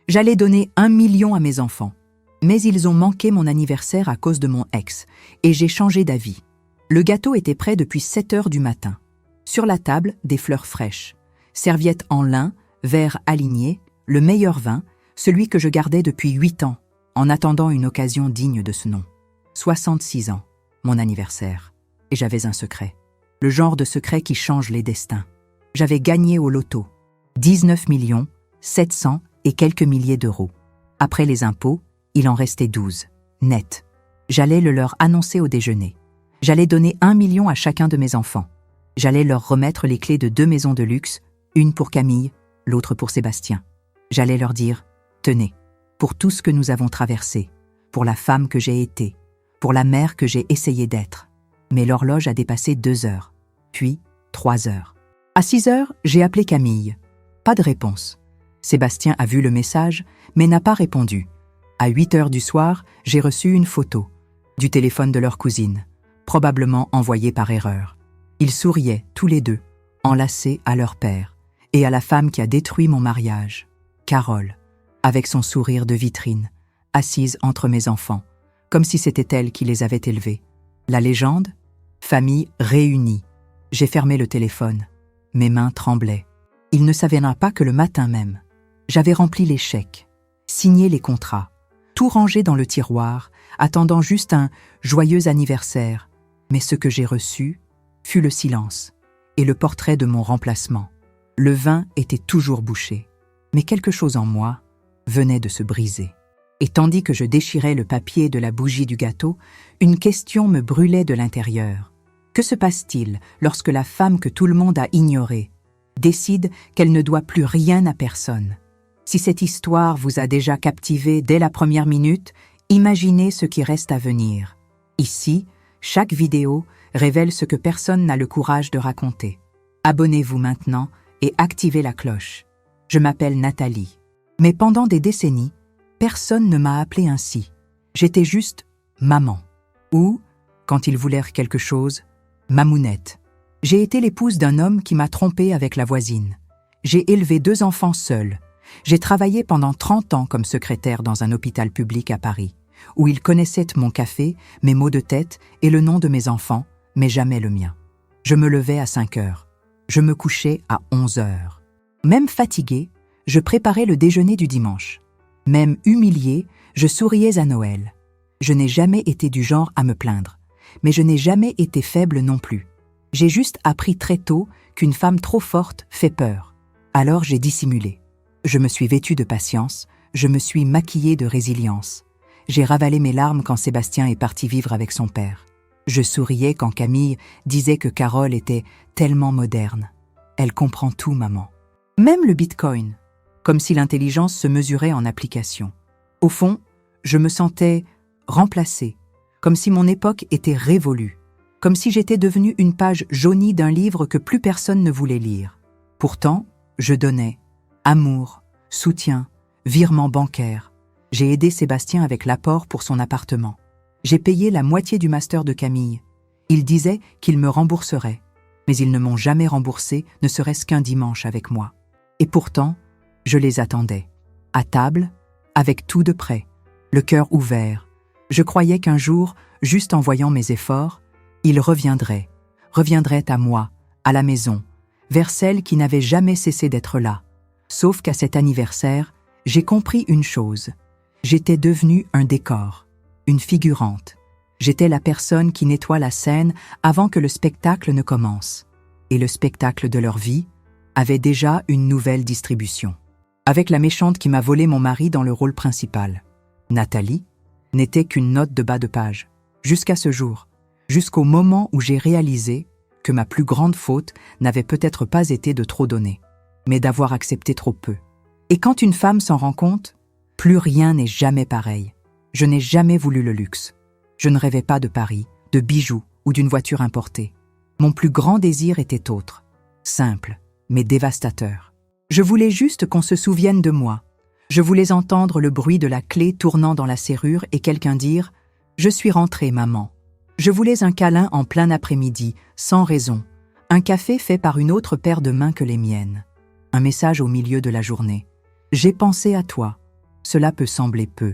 J'allais donner 1 million à mes enfants. Mais ils ont manqué mon anniversaire à cause de mon ex, et j'ai changé d'avis. Le gâteau était prêt depuis 7 heures du matin. Sur la table, des fleurs fraîches, serviettes en lin, verres alignés, le meilleur vin, celui que je gardais depuis 8 ans, en attendant une occasion digne de ce nom. 66 ans, mon anniversaire. Et j'avais un secret. Le genre de secret qui change les destins. J'avais gagné au loto. 19 700 et quelques milliers d'euros. Après les impôts, il en restait 12, net. J'allais le leur annoncer au déjeuner. J'allais donner 1 million à chacun de mes enfants. J'allais leur remettre les clés de 2 maisons de luxe, une pour Camille, l'autre pour Sébastien. J'allais leur dire « Tenez, pour tout ce que nous avons traversé, pour la femme que j'ai été, pour la mère que j'ai essayé d'être. » Mais l'horloge a dépassé 2 heures, puis 3 heures. À 6 heures, j'ai appelé Camille. Pas de réponse. Sébastien a vu le message, mais n'a pas répondu. À 8 heures du soir, j'ai reçu une photo du téléphone de leur cousine, probablement envoyée par erreur. Ils souriaient, tous les deux, enlacés à leur père et à la femme qui a détruit mon mariage, Carole, avec son sourire de vitrine, assise entre mes enfants, comme si c'était elle qui les avait élevés. La légende ? Famille réunie. J'ai fermé le téléphone. Mes mains tremblaient. Il ne s'avéra pas que le matin même, j'avais rempli les chèques, signé les contrats, tout rangé dans le tiroir, attendant juste un « joyeux anniversaire ». Mais ce que j'ai reçu fut le silence et le portrait de mon remplacement. Le vin était toujours bouché, mais quelque chose en moi venait de se briser. Et tandis que je déchirais le papier de la bougie du gâteau, une question me brûlait de l'intérieur. Que se passe-t-il lorsque la femme que tout le monde a ignorée décide qu'elle ne doit plus rien à personne? Si cette histoire vous a déjà captivé dès la première minute, imaginez ce qui reste à venir. Ici, chaque vidéo révèle ce que personne n'a le courage de raconter. Abonnez-vous maintenant et activez la cloche. Je m'appelle Nathalie. Mais pendant des décennies, personne ne m'a appelée ainsi. J'étais juste maman. Ou, quand ils voulèrent quelque chose, mamounette. J'ai été l'épouse d'un homme qui m'a trompée avec la voisine. J'ai élevé 2 enfants seuls. J'ai travaillé pendant 30 ans comme secrétaire dans un hôpital public à Paris, où ils connaissaient mon café, mes maux de tête et le nom de mes enfants, mais jamais le mien. Je me levais à 5 heures. Je me couchais à 11 heures. Même fatiguée, je préparais le déjeuner du dimanche. Même humiliée, je souriais à Noël. Je n'ai jamais été du genre à me plaindre, mais je n'ai jamais été faible non plus. J'ai juste appris très tôt qu'une femme trop forte fait peur. Alors j'ai dissimulé. Je me suis vêtue de patience, je me suis maquillée de résilience. J'ai ravalé mes larmes quand Sébastien est parti vivre avec son père. Je souriais quand Camille disait que Carole était tellement moderne. Elle comprend tout, maman. Même le Bitcoin, comme si l'intelligence se mesurait en application. Au fond, je me sentais remplacée, comme si mon époque était révolue, comme si j'étais devenue une page jaunie d'un livre que plus personne ne voulait lire. Pourtant, je donnais amour, soutien, virement bancaire. J'ai aidé Sébastien avec l'apport pour son appartement. J'ai payé la moitié du master de Camille. Il disait qu'il me rembourserait, mais ils ne m'ont jamais remboursé, ne serait-ce qu'un dimanche avec moi. Et pourtant, je les attendais. À table, avec tout de près, le cœur ouvert. Je croyais qu'un jour, juste en voyant mes efforts, ils reviendraient à moi, à la maison, vers celle qui n'avait jamais cessé d'être là. Sauf qu'à cet anniversaire, j'ai compris une chose. J'étais devenue un décor, une figurante. J'étais la personne qui nettoie la scène avant que le spectacle ne commence. Et le spectacle de leur vie avait déjà une nouvelle distribution. Avec la méchante qui m'a volé mon mari dans le rôle principal. Nathalie n'était qu'une note de bas de page. Jusqu'à ce jour, jusqu'au moment où j'ai réalisé que ma plus grande faute n'avait peut-être pas été de trop donner, mais d'avoir accepté trop peu. Et quand une femme s'en rend compte, plus rien n'est jamais pareil. Je n'ai jamais voulu le luxe. Je ne rêvais pas de Paris, de bijoux ou d'une voiture importée. Mon plus grand désir était autre, simple, mais dévastateur. Je voulais juste qu'on se souvienne de moi. Je voulais entendre le bruit de la clé tournant dans la serrure et quelqu'un dire « Je suis rentrée, maman ». Je voulais un câlin en plein après-midi, sans raison. Un café fait par une autre paire de mains que les miennes. Un message au milieu de la journée. « J'ai pensé à toi ». cela peut sembler peu.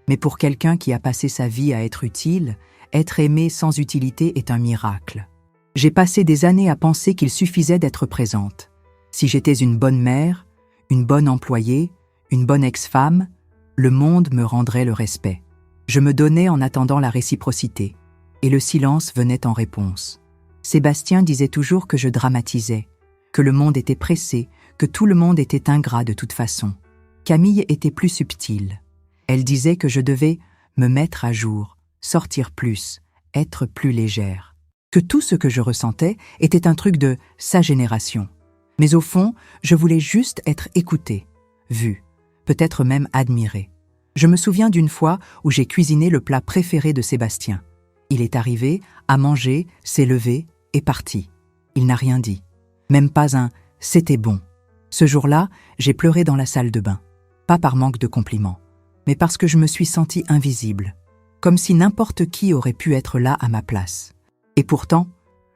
Mais pour quelqu'un qui a passé sa vie à être utile, être aimé sans utilité est un miracle. J'ai passé des années à penser qu'il suffisait d'être présente. Si j'étais une bonne mère, une bonne employée, une bonne ex-femme, le monde me rendrait le respect. Je me donnais en attendant la réciprocité, et le silence venait en réponse. Sébastien disait toujours que je dramatisais, que le monde était pressé, que tout le monde était ingrat de toute façon. Camille était plus subtile. Elle disait que je devais me mettre à jour, sortir plus, être plus légère. Que tout ce que je ressentais était un truc de sa génération. Mais au fond, je voulais juste être écoutée, vue, peut-être même admirée. Je me souviens d'une fois où j'ai cuisiné le plat préféré de Sébastien. Il est arrivé, a mangé, s'est levé et parti. Il n'a rien dit. Même pas un « c'était bon ». Ce jour-là, j'ai pleuré dans la salle de bain. Pas par manque de compliments, mais parce que je me suis sentie invisible, comme si n'importe qui aurait pu être là à ma place. Et pourtant,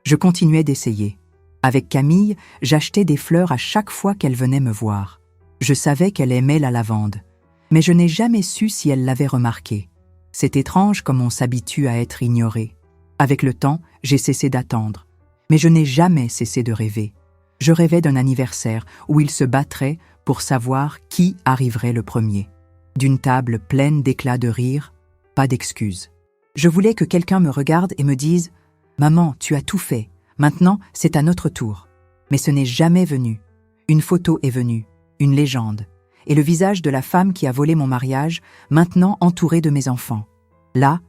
je continuais d'essayer. Avec Camille, j'achetais des fleurs à chaque fois qu'elle venait me voir. Je savais qu'elle aimait la lavande, mais je n'ai jamais su si elle l'avait remarqué. C'est étrange comme on s'habitue à être ignoré. Avec le temps, j'ai cessé d'attendre, mais je n'ai jamais cessé de rêver. Je rêvais d'un anniversaire où il se battrait pour savoir qui arriverait le premier. D'une table pleine d'éclats de rire, pas d'excuses. Je voulais que quelqu'un me regarde et me dise « Maman, tu as tout fait, maintenant c'est à notre tour ». Mais ce n'est jamais venu. Une photo est venue, une légende, et le visage de la femme qui a volé mon mariage, maintenant entourée de mes enfants. Là,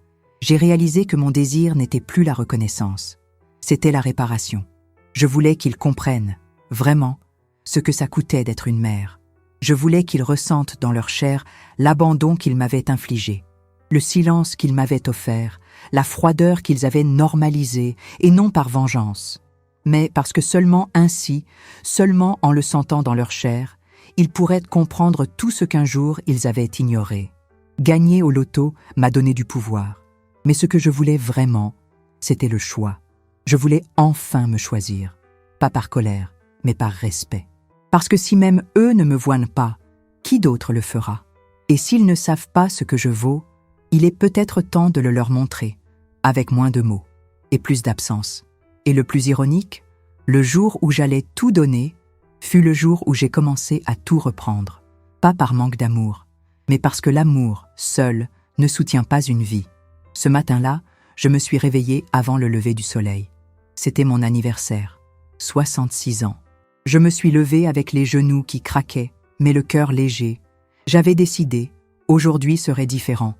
j'ai réalisé que mon désir n'était plus la reconnaissance. C'était la réparation. Je voulais qu'ils comprennent, vraiment, ce que ça coûtait d'être une mère. Je voulais qu'ils ressentent dans leur chair l'abandon qu'ils m'avaient infligé, le silence qu'ils m'avaient offert, la froideur qu'ils avaient normalisée, et non par vengeance, mais parce que seulement ainsi, seulement en le sentant dans leur chair, ils pourraient comprendre tout ce qu'un jour ils avaient ignoré. Gagner au loto m'a donné du pouvoir, mais ce que je voulais vraiment, c'était le choix. Je voulais enfin me choisir, pas par colère, mais par respect. Parce que si même eux ne me voient pas, qui d'autre le fera? Et s'ils ne savent pas ce que je vaux, il est peut-être temps de le leur montrer, avec moins de mots et plus d'absence. Et le plus ironique, le jour où j'allais tout donner, fut le jour où j'ai commencé à tout reprendre. Pas par manque d'amour, mais parce que l'amour, seul, ne soutient pas une vie. Ce matin-là, je me suis réveillée avant le lever du soleil. C'était mon anniversaire, 66 ans. Je me suis levée avec les genoux qui craquaient, mais le cœur léger. J'avais décidé, aujourd'hui serait différent.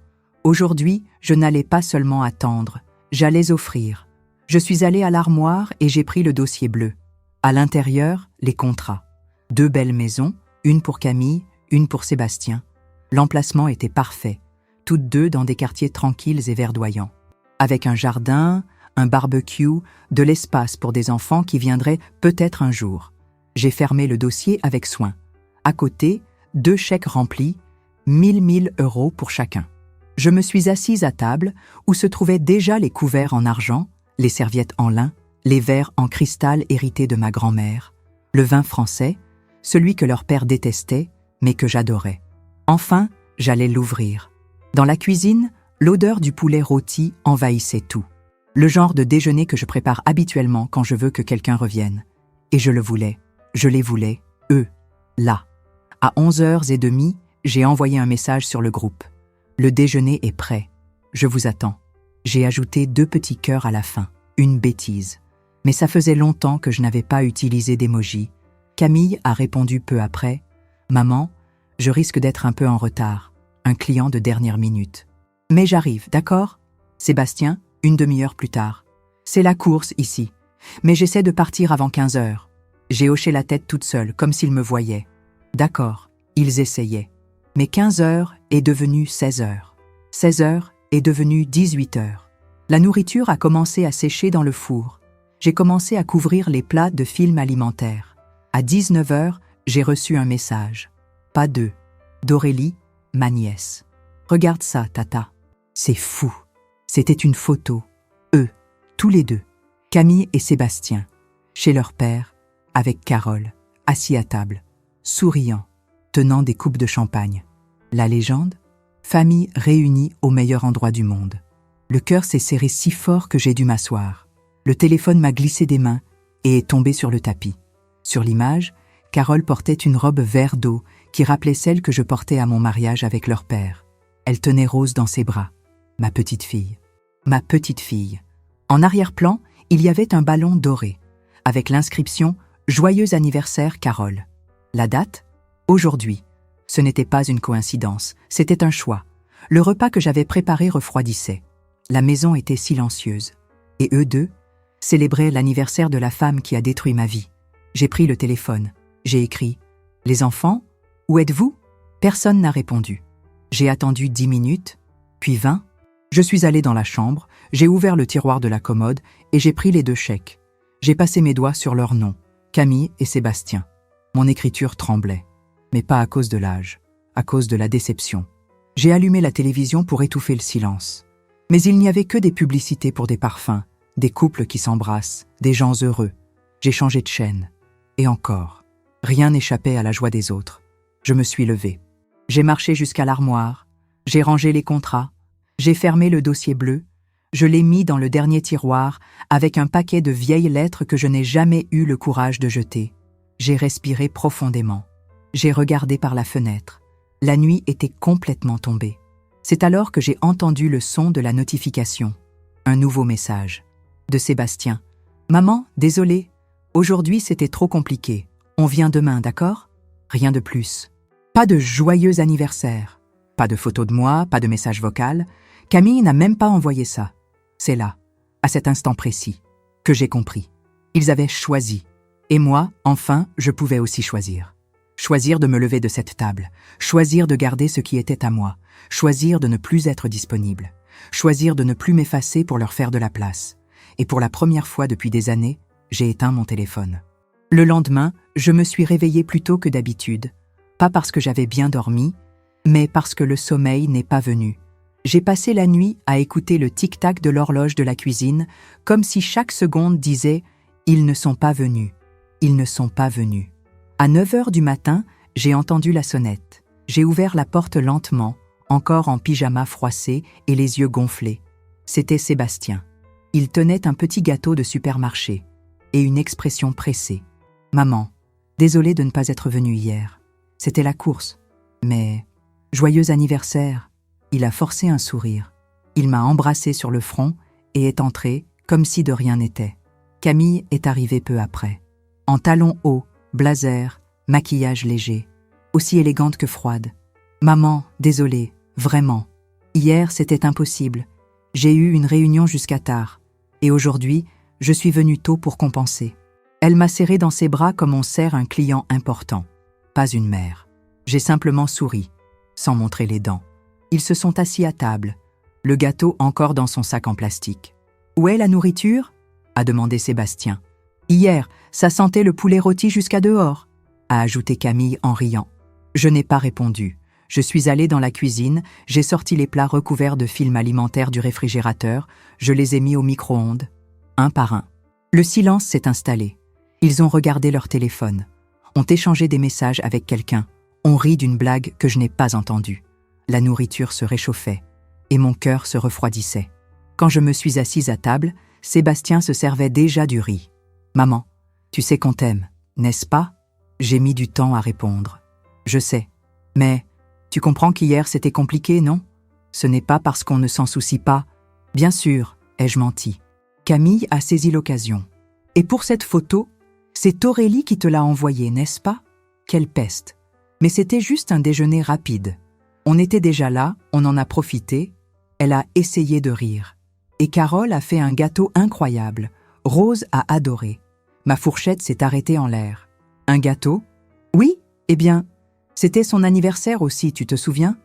Aujourd'hui, je n'allais pas seulement attendre, j'allais offrir. Je suis allée à l'armoire et j'ai pris le dossier bleu. À l'intérieur, les contrats. 2 belles maisons, une pour Camille, une pour Sébastien. L'emplacement était parfait, toutes 2 dans des quartiers tranquilles et verdoyants. Avec un jardin, un barbecue, de l'espace pour des enfants qui viendraient peut-être un jour. J'ai fermé le dossier avec soin. À côté, 2 chèques remplis, 1000 euros pour chacun. Je me suis assise à table où se trouvaient déjà les couverts en argent, les serviettes en lin, les verres en cristal hérités de ma grand-mère, le vin français, celui que leur père détestait, mais que j'adorais. Enfin, j'allais l'ouvrir. Dans la cuisine, l'odeur du poulet rôti envahissait tout. Le genre de déjeuner que je prépare habituellement quand je veux que quelqu'un revienne. Et je le voulais. Je les voulais, eux, là. À 11h30, j'ai envoyé un message sur le groupe. Le déjeuner est prêt. Je vous attends. J'ai ajouté 2 petits cœurs à la fin. Une bêtise. Mais ça faisait longtemps que je n'avais pas utilisé d'emoji. Camille a répondu peu après. « Maman, je risque d'être un peu en retard. Un client de dernière minute. Mais j'arrive, d'accord ? Sébastien, 1 demi-heure plus tard. C'est la course ici. Mais j'essaie de partir avant 15h. J'ai hoché la tête toute seule, comme s'ils me voyaient. D'accord, ils essayaient. Mais 15h est devenu 16h. 16h est devenu 18h. La nourriture a commencé à sécher dans le four. J'ai commencé à couvrir les plats de film alimentaire. À 19h, j'ai reçu un message. Pas d'eux. D'Aurélie, ma nièce. Regarde ça, tata. C'est fou. C'était une photo. Eux, tous les 2. Camille et Sébastien. Chez leur père, avec Carole, assis à table, souriant, tenant des coupes de champagne. La légende? Famille réunie au meilleur endroit du monde. Le cœur s'est serré si fort que j'ai dû m'asseoir. Le téléphone m'a glissé des mains et est tombé sur le tapis. Sur l'image, Carole portait une robe vert d'eau qui rappelait celle que je portais à mon mariage avec leur père. Elle tenait Rose dans ses bras. Ma petite fille. Ma petite fille. En arrière-plan, il y avait un ballon doré, avec l'inscription « Joyeux anniversaire, Carole ». La date? Aujourd'hui. Ce n'était pas une coïncidence, c'était un choix. Le repas que j'avais préparé refroidissait. La maison était silencieuse. Et eux deux célébraient l'anniversaire de la femme qui a détruit ma vie. J'ai pris le téléphone. J'ai écrit « Les enfants, où êtes-vous » Personne n'a répondu. J'ai attendu 10 minutes, puis 20. Je suis allé dans la chambre, j'ai ouvert le tiroir de la commode et j'ai pris les 2 chèques. J'ai passé mes doigts sur leurs noms, Camille et Sébastien. Mon écriture tremblait, mais pas à cause de l'âge, à cause de la déception. J'ai allumé la télévision pour étouffer le silence. Mais il n'y avait que des publicités pour des parfums, des couples qui s'embrassent, des gens heureux. J'ai changé de chaîne. Et encore, rien n'échappait à la joie des autres. Je me suis levé. J'ai marché jusqu'à l'armoire, j'ai rangé les contrats, j'ai fermé le dossier bleu, je l'ai mis dans le dernier tiroir avec un paquet de vieilles lettres que je n'ai jamais eu le courage de jeter. J'ai respiré profondément. J'ai regardé par la fenêtre. La nuit était complètement tombée. C'est alors que j'ai entendu le son de la notification. Un nouveau message. De Sébastien. « Maman, désolée. Aujourd'hui, c'était trop compliqué. On vient demain, d'accord ? Rien de plus. Pas de joyeux anniversaire. Pas de photo de moi, pas de message vocal. Camille n'a même pas envoyé ça. C'est là, à cet instant précis, que j'ai compris. Ils avaient choisi. Et moi, enfin, je pouvais aussi choisir. Choisir de me lever de cette table. Choisir de garder ce qui était à moi. Choisir de ne plus être disponible. Choisir de ne plus m'effacer pour leur faire de la place. Et pour la première fois depuis des années, j'ai éteint mon téléphone. Le lendemain, je me suis réveillée plus tôt que d'habitude. Pas parce que j'avais bien dormi, mais parce que le sommeil n'est pas venu. J'ai passé la nuit à écouter le tic-tac de l'horloge de la cuisine, comme si chaque seconde disait « Ils ne sont pas venus, ils ne sont pas venus ». À 9h du matin, j'ai entendu la sonnette. J'ai ouvert la porte lentement, encore en pyjama froissé et les yeux gonflés. C'était Sébastien. Il tenait un petit gâteau de supermarché et une expression pressée. « Maman, désolée de ne pas être venue hier. C'était la course. Mais joyeux anniversaire !» Il a forcé un sourire. Il m'a embrassé sur le front et est entré comme si de rien n'était. Camille est arrivée peu après. En talons hauts, blazer, maquillage léger. Aussi élégante que froide. « Maman, désolée, vraiment. Hier, c'était impossible. J'ai eu une réunion jusqu'à tard. Et aujourd'hui, je suis venue tôt pour compenser. » Elle m'a serré dans ses bras comme on serre un client important. Pas une mère. J'ai simplement souri, sans montrer les dents. Ils se sont assis à table, le gâteau encore dans son sac en plastique. « Où est la nourriture ?» a demandé Sébastien. « Hier, ça sentait le poulet rôti jusqu'à dehors », a ajouté Camille en riant. Je n'ai pas répondu. Je suis allée dans la cuisine, j'ai sorti les plats recouverts de film alimentaire du réfrigérateur, je les ai mis au micro-ondes, un par un. Le silence s'est installé. Ils ont regardé leur téléphone, ont échangé des messages avec quelqu'un, ont ri d'une blague que je n'ai pas entendue. La nourriture se réchauffait et mon cœur se refroidissait. Quand je me suis assise à table, Sébastien se servait déjà du riz. « Maman, tu sais qu'on t'aime, n'est-ce pas ?» J'ai mis du temps à répondre. « Je sais, mais tu comprends qu'hier c'était compliqué, non ? Ce n'est pas parce qu'on ne s'en soucie pas. » « Bien sûr, ai-je menti. » Camille a saisi l'occasion. « Et pour cette photo, c'est Aurélie qui te l'a envoyée, n'est-ce pas ? Quelle peste. Mais c'était juste un déjeuner rapide. On était déjà là, on en a profité. Elle a essayé de rire. Et Carole a fait un gâteau incroyable. Rose a adoré. Ma fourchette s'est arrêtée en l'air. Un gâteau ? Oui, eh bien, c'était son anniversaire aussi, tu te souviens ?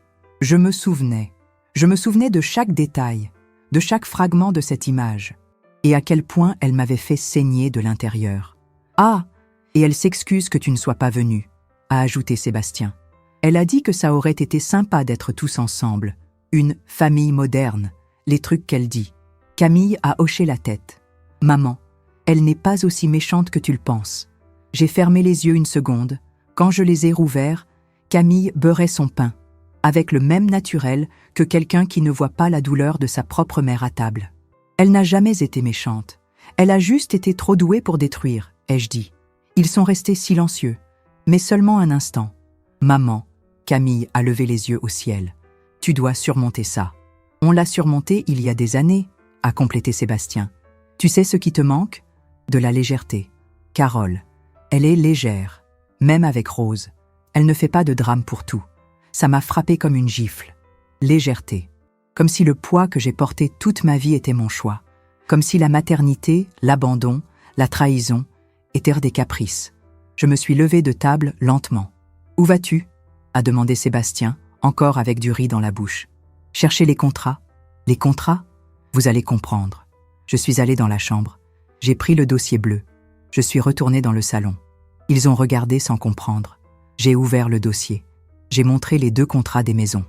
Je me souvenais. Je me souvenais de chaque détail, de chaque fragment de cette image. Et à quel point elle m'avait fait saigner de l'intérieur. « Ah, et elle s'excuse que tu ne sois pas venu », a ajouté Sébastien. Elle a dit que ça aurait été sympa d'être tous ensemble. Une famille moderne, les trucs qu'elle dit. Camille a hoché la tête. « Maman, elle n'est pas aussi méchante que tu le penses. » J'ai fermé les yeux une seconde. Quand je les ai rouverts, Camille beurrait son pain. avec le même naturel que quelqu'un qui ne voit pas la douleur de sa propre mère à table. Elle n'a jamais été méchante. Elle a juste été trop douée pour détruire, ai-je dit. Ils sont restés silencieux, mais seulement un instant. Maman, Camille a levé les yeux au ciel. Tu dois surmonter ça. On l'a surmonté il y a des années, a complété Sébastien. Tu sais ce qui te manque? De la légèreté. Carole, elle est légère, même avec Rose. Elle ne fait pas de drame pour tout. Ça m'a frappé comme une gifle. Légèreté. Comme si le poids que j'ai porté toute ma vie était mon choix. Comme si la maternité, l'abandon, la trahison étaient des caprices. Je me suis levée de table lentement. « Où vas-tu » a demandé Sébastien, encore avec du riz dans la bouche. « Chercher les contrats. » « Les contrats ? Vous allez comprendre. » Je suis allée dans la chambre. J'ai pris le dossier bleu. Je suis retournée dans le salon. Ils ont regardé sans comprendre. J'ai ouvert le dossier. J'ai montré les 2 contrats des maisons.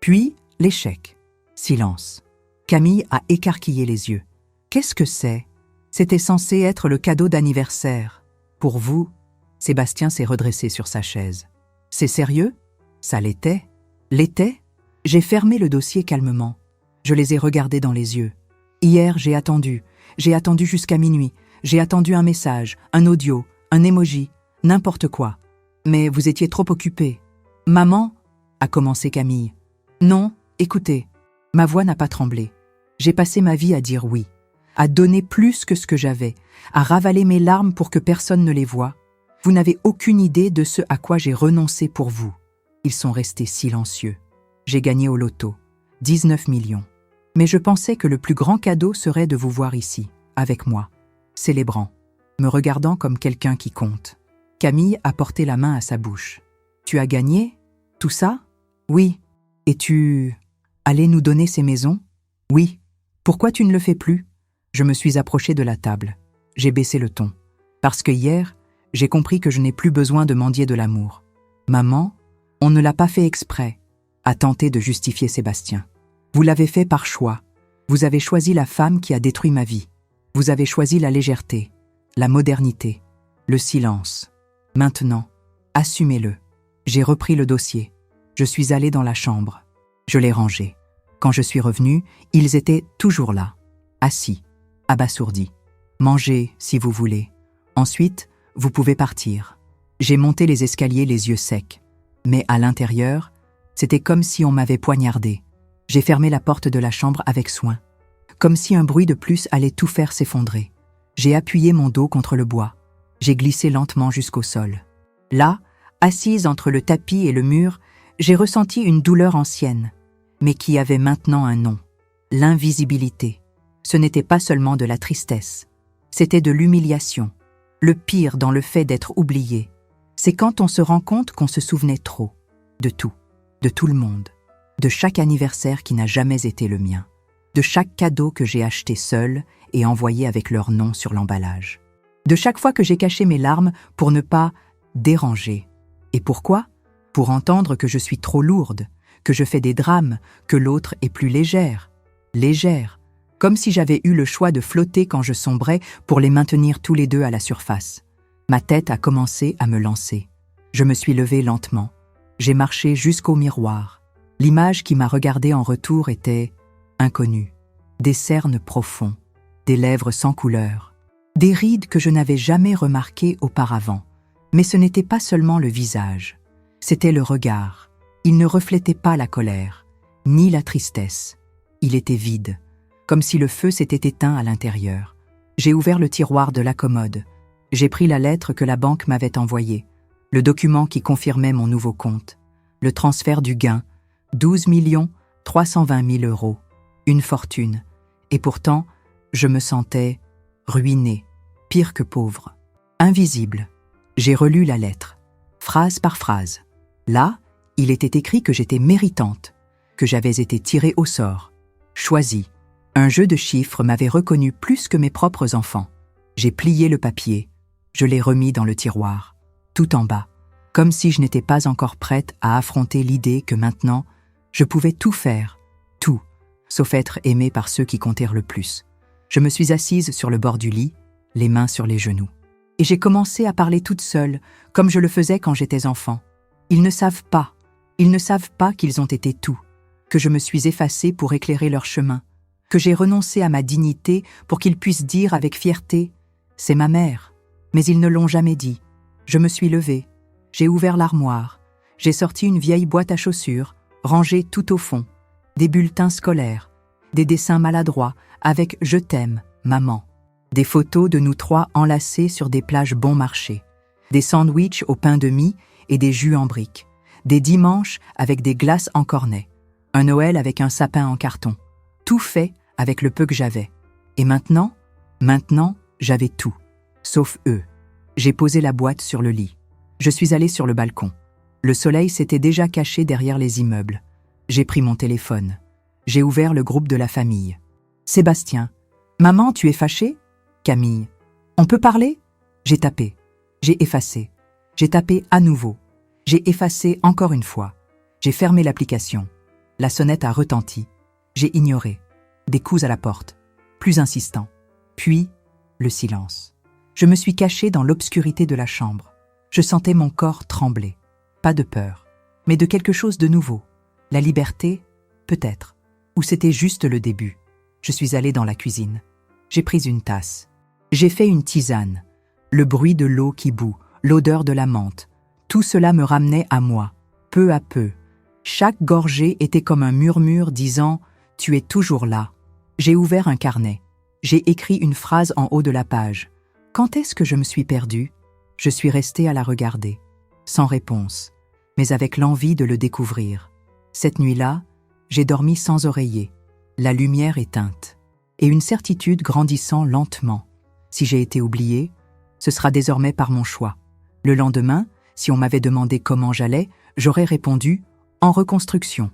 Puis, l'échec. Silence. Camille a écarquillé les yeux. Qu'est-ce que c'est? C'était censé être le cadeau d'anniversaire. Pour vous? Sébastien s'est redressé sur sa chaise. C'est sérieux? Ça l'était? L'était? J'ai fermé le dossier calmement. Je les ai regardés dans les yeux. Hier, j'ai attendu jusqu'à minuit. J'ai attendu un message, un audio, un emoji, n'importe quoi. Mais vous étiez trop occupés. Maman, a commencé Camille. Non, écoutez. Ma voix n'a pas tremblé. J'ai passé ma vie à dire oui, à donner plus que ce que j'avais, à ravaler mes larmes pour que personne ne les voie. Vous n'avez aucune idée de ce à quoi j'ai renoncé pour vous. Ils sont restés silencieux. J'ai gagné au loto, 19 millions. Mais je pensais que le plus grand cadeau serait de vous voir ici, avec moi, célébrant, me regardant comme quelqu'un qui compte. Camille a porté la main à sa bouche. « Tu as gagné? Tout ça? » « Oui. Et tu... allais nous donner ces maisons? » « Oui. Pourquoi tu ne le fais plus? » Je me suis approchée de la table. J'ai baissé le ton. Parce que hier, j'ai compris que je n'ai plus besoin de mendier de l'amour. « Maman, on ne l'a pas fait exprès, » a tenté de justifier Sébastien. Vous l'avez fait par choix. Vous avez choisi la femme qui a détruit ma vie. Vous avez choisi la légèreté, la modernité, le silence. Maintenant, assumez-le. J'ai repris le dossier. Je suis allée dans la chambre. Je l'ai rangé. Quand je suis revenue, ils étaient toujours là, assis, abasourdis. Mangez, si vous voulez. Ensuite, vous pouvez partir. J'ai monté les escaliers les yeux secs. Mais à l'intérieur, c'était comme si on m'avait poignardé. J'ai fermé la porte de la chambre avec soin. Comme si un bruit de plus allait tout faire s'effondrer. J'ai appuyé mon dos contre le bois. J'ai glissé lentement jusqu'au sol. Là, assise entre le tapis et le mur, j'ai ressenti une douleur ancienne, mais qui avait maintenant un nom. L'invisibilité. Ce n'était pas seulement de la tristesse. C'était de l'humiliation. Le pire dans le fait d'être oublié, c'est quand on se rend compte qu'on se souvenait trop. De tout le monde. De chaque anniversaire qui n'a jamais été le mien. De chaque cadeau que j'ai acheté seul et envoyé avec leur nom sur l'emballage. De chaque fois que j'ai caché mes larmes pour ne pas déranger. Et pourquoi? Pour entendre que je suis trop lourde, que je fais des drames, que l'autre est plus légère. Légère, comme si j'avais eu le choix de flotter quand je sombrais pour les maintenir tous les 2 à la surface. Ma tête a commencé à me lancer. Je me suis levée lentement. J'ai marché jusqu'au miroir. L'image qui m'a regardée en retour était inconnue. Des cernes profonds, des lèvres sans couleur, des rides que je n'avais jamais remarquées auparavant. Mais ce n'était pas seulement le visage, c'était le regard. Il ne reflétait pas la colère, ni la tristesse. Il était vide, comme si le feu s'était éteint à l'intérieur. J'ai ouvert le tiroir de la commode. J'ai pris la lettre que la banque m'avait envoyée, le document qui confirmait mon nouveau compte, le transfert du gain, 12 320 000 €, une fortune. Et pourtant, je me sentais ruinée, pire que pauvre, invisible. J'ai relu la lettre, phrase par phrase. Là, il était écrit que j'étais méritante, que j'avais été tirée au sort, choisie. Un jeu de chiffres m'avait reconnue plus que mes propres enfants. J'ai plié le papier, je l'ai remis dans le tiroir, tout en bas, comme si je n'étais pas encore prête à affronter l'idée que maintenant, je pouvais tout faire, tout, sauf être aimée par ceux qui comptèrent le plus. Je me suis assise sur le bord du lit, les mains sur les genoux. Et j'ai commencé à parler toute seule, comme je le faisais quand j'étais enfant. Ils ne savent pas. Ils ne savent pas qu'ils ont été tout, que je me suis effacée pour éclairer leur chemin, que j'ai renoncé à ma dignité pour qu'ils puissent dire avec fierté « c'est ma mère ». Mais ils ne l'ont jamais dit. Je me suis levée, j'ai ouvert l'armoire, j'ai sorti une vieille boîte à chaussures, rangée tout au fond, des bulletins scolaires, des dessins maladroits avec « je t'aime, maman », des photos de nous trois enlacés sur des plages bon marché, des sandwichs au pain de mie et des jus en briques, des dimanches avec des glaces en cornet, un Noël avec un sapin en carton, tout fait avec le peu que j'avais. Et maintenant, j'avais tout, sauf eux. J'ai posé la boîte sur le lit. Je suis allée sur le balcon. Le soleil s'était déjà caché derrière les immeubles. J'ai pris mon téléphone. J'ai ouvert le groupe de la famille. Sébastien. Maman, tu es fâchée? Camille. On peut parler? J'ai tapé. J'ai effacé. J'ai tapé à nouveau. J'ai effacé encore une fois. J'ai fermé l'application. La sonnette a retenti. J'ai ignoré. Des coups à la porte. Plus insistants. Puis, le silence. Je me suis cachée dans l'obscurité de la chambre. Je sentais mon corps trembler. Pas de peur, mais de quelque chose de nouveau. La liberté, peut-être. Ou c'était juste le début. Je suis allée dans la cuisine. J'ai pris une tasse. J'ai fait une tisane. Le bruit de l'eau qui bout, l'odeur de la menthe. Tout cela me ramenait à moi, peu à peu. Chaque gorgée était comme un murmure disant « Tu es toujours là ». J'ai ouvert un carnet. J'ai écrit une phrase en haut de la page. Quand est-ce que je me suis perdue? Je suis restée à la regarder, sans réponse, mais avec l'envie de le découvrir. Cette nuit-là, j'ai dormi sans oreiller, la lumière éteinte, et une certitude grandissant lentement. Si j'ai été oubliée, ce sera désormais par mon choix. Le lendemain, si on m'avait demandé comment j'allais, j'aurais répondu « en reconstruction ».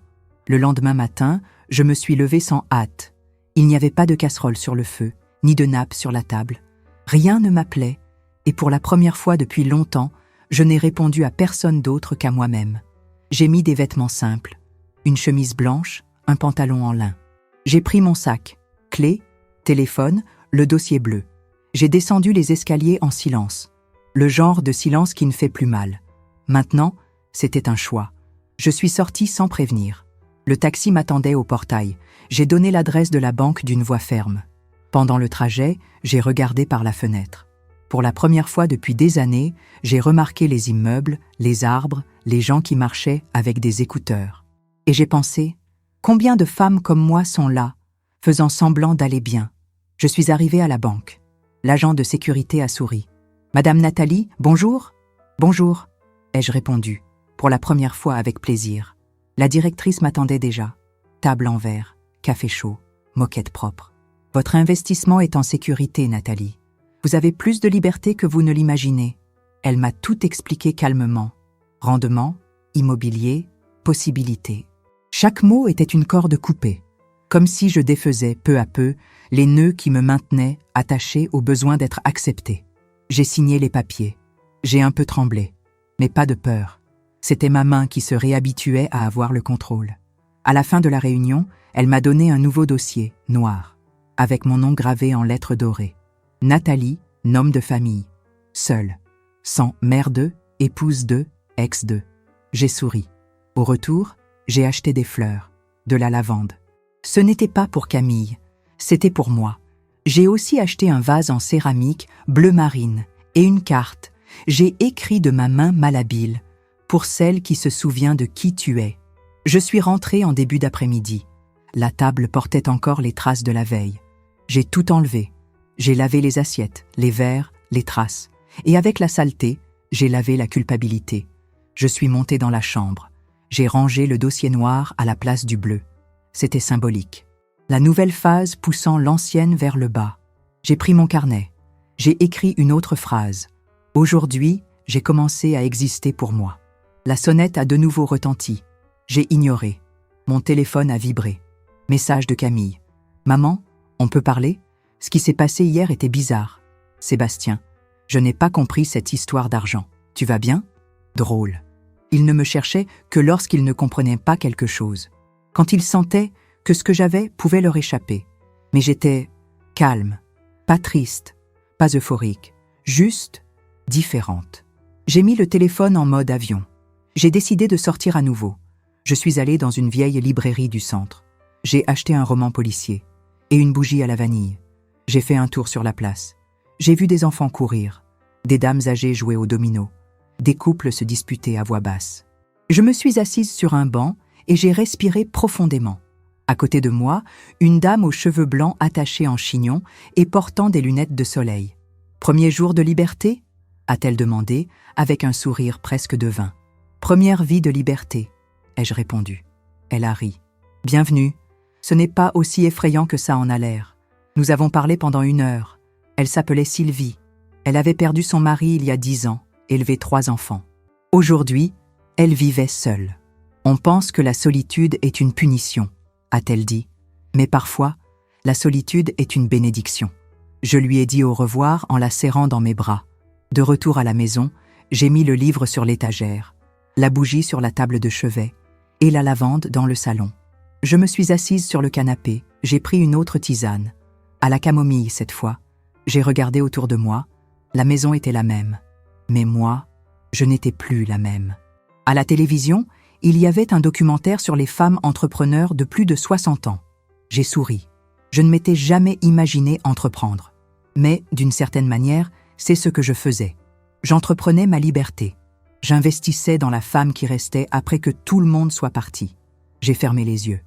Le lendemain matin, je me suis levée sans hâte. Il n'y avait pas de casserole sur le feu, ni de nappe sur la table. Rien ne m'appelait, et pour la première fois depuis longtemps, je n'ai répondu à personne d'autre qu'à moi-même. J'ai mis des vêtements simples, une chemise blanche, un pantalon en lin. J'ai pris mon sac, clé, téléphone, le dossier bleu. J'ai descendu les escaliers en silence, le genre de silence qui ne fait plus mal. Maintenant, c'était un choix. Je suis sortie sans prévenir. Le taxi m'attendait au portail. J'ai donné l'adresse de la banque d'une voix ferme. Pendant le trajet, j'ai regardé par la fenêtre. Pour la première fois depuis des années, j'ai remarqué les immeubles, les arbres, les gens qui marchaient avec des écouteurs. Et j'ai pensé, combien de femmes comme moi sont là, faisant semblant d'aller bien? Je suis arrivée à la banque. L'agent de sécurité a souri. « Madame Nathalie, bonjour ?»« Bonjour », ai-je répondu, pour la première fois avec plaisir. La directrice m'attendait déjà. Table en verre, café chaud, moquette propre. « Votre investissement est en sécurité, Nathalie. Vous avez plus de liberté que vous ne l'imaginez. » Elle m'a tout expliqué calmement. Rendement, immobilier, possibilités. Chaque mot était une corde coupée, comme si je défaisais peu à peu les nœuds qui me maintenaient attachés au besoin d'être accepté. J'ai signé les papiers. J'ai un peu tremblé, mais pas de peur. C'était ma main qui se réhabituait à avoir le contrôle. À la fin de la réunion, elle m'a donné un nouveau dossier, noir, avec mon nom gravé en lettres dorées. Nathalie, nom de famille. Seule. Sans mère de, épouse de, ex de. J'ai souri. Au retour, j'ai acheté des fleurs, de la lavande. Ce n'était pas pour Camille, c'était pour moi. J'ai aussi acheté un vase en céramique bleu marine et une carte. J'ai écrit de ma main malhabile, pour celle qui se souvient de qui tu es. Je suis rentrée en début d'après-midi. La table portait encore les traces de la veille. J'ai tout enlevé. J'ai lavé les assiettes, les verres, les traces. Et avec la saleté, j'ai lavé la culpabilité. Je suis montée dans la chambre. J'ai rangé le dossier noir à la place du bleu. C'était symbolique. La nouvelle phase poussant l'ancienne vers le bas. J'ai pris mon carnet. J'ai écrit une autre phrase. Aujourd'hui, j'ai commencé à exister pour moi. La sonnette a de nouveau retenti. J'ai ignoré. Mon téléphone a vibré. Message de Camille. « Maman, on peut parler? Ce qui s'est passé hier était bizarre. Sébastien, je n'ai pas compris cette histoire d'argent. Tu vas bien? » Drôle. Il ne me cherchait que lorsqu'il ne comprenait pas quelque chose. Quand il sentait que ce que j'avais pouvait leur échapper. Mais j'étais calme, pas triste, pas euphorique, juste différente. J'ai mis le téléphone en mode avion. J'ai décidé de sortir à nouveau, Je suis allée dans une vieille librairie du centre. J'ai acheté un roman policier et une bougie à la vanille. J'ai fait un tour sur la place. J'ai vu des enfants courir, des dames âgées jouer au domino, des couples se disputer à voix basse. Je me suis assise sur un banc et j'ai respiré profondément. À côté de moi, une dame aux cheveux blancs attachés en chignon et portant des lunettes de soleil. « Premier jour de liberté ?» a-t-elle demandé, avec un sourire presque devin. « Première vie de liberté », ai-je répondu. Elle a ri. « Bienvenue. Ce n'est pas aussi effrayant que ça en a l'air. Nous avons parlé pendant 1 heure. Elle s'appelait Sylvie. Elle avait perdu son mari il y a 10 ans, élevé 3 enfants. Aujourd'hui, elle vivait seule. On pense que la solitude est une punition, a-t-elle dit. Mais parfois, la solitude est une bénédiction. Je lui ai dit au revoir en la serrant dans mes bras. De retour à la maison, j'ai mis le livre sur l'étagère, la bougie sur la table de chevet et la lavande dans le salon. Je me suis assise sur le canapé, j'ai pris une autre tisane. À la camomille cette fois. J'ai regardé autour de moi. La maison était la même. Mais moi, je n'étais plus la même. À la télévision, il y avait un documentaire sur les femmes entrepreneurs de plus de 60 ans. J'ai souri. Je ne m'étais jamais imaginé entreprendre. Mais, d'une certaine manière, c'est ce que je faisais. J'entreprenais ma liberté. J'investissais dans la femme qui restait après que tout le monde soit parti. J'ai fermé les yeux.